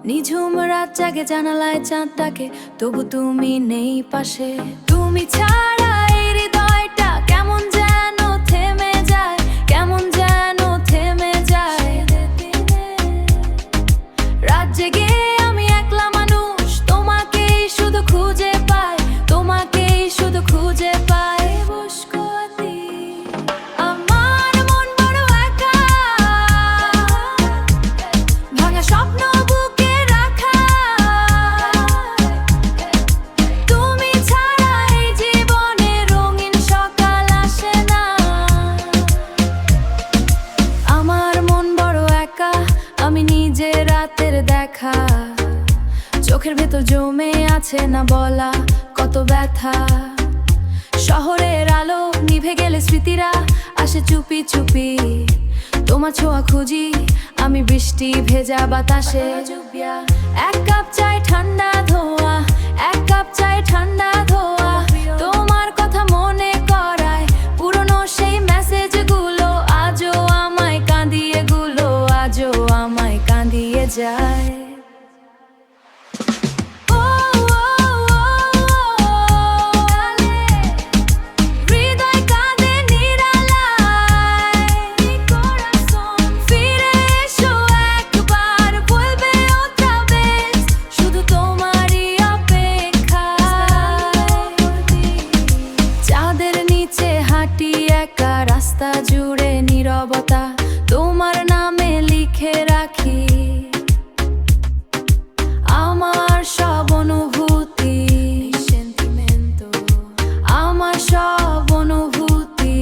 নিঝুম রাত জাগে জানালায় চাঁদটাকে, তবু তুমি নেই পাশে। তুমি ছাড়া এই হৃদয়টা কেমন যেন থেমে যায়, কেমন যেন থেমে যায়। রাত জেগে আমি একলা মানুষ, তোমাকেই শুধু খুঁজে পাই, তোমাকেই শুধু খুঁজে পাই। আমার মন বড় একা, ভাঙা স্বপ্ন বুকে রাখা। তুমি ছাড়া এই জীবনে রঙিন সকাল আসে না। আমার মন বড় একা, আমি নিজে রাতের দেখা। চোখের ভেতর জমে আছে না বলা কত ব্যথা। শহরের আলো নিভে গেলে স্মৃতিরা আসে চুপি চুপি। তোমার ছোঁয়া খুঁজি আমি বৃষ্টি ভেজা বাতাসে। এক কাপ চাই ঠান্ডা ধোয়া, এক কাপ চাই ঠান্ডা ধোয়া। তোমার কথা মনে করায় পুরনো সেই মেসেজগুলো আজও আমায় কাঁদিয়ে গুলো, আজও আমায় কাঁদিয়ে যায়। রাস্তা জুড়ে নীরবতা তোমার নামে লিখে রাখি। আমার সব অনুভূতি, আমার সব অনুভূতি।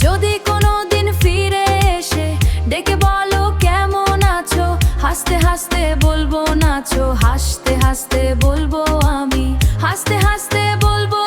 যদি কোনোদিন ফিরে এসে ডেকে বলো কেমন আছো, হাসতে হাসতে বলবো নাচো, হাসতে হাসতে বলবো আমি, হাসতে হাসতে বলবো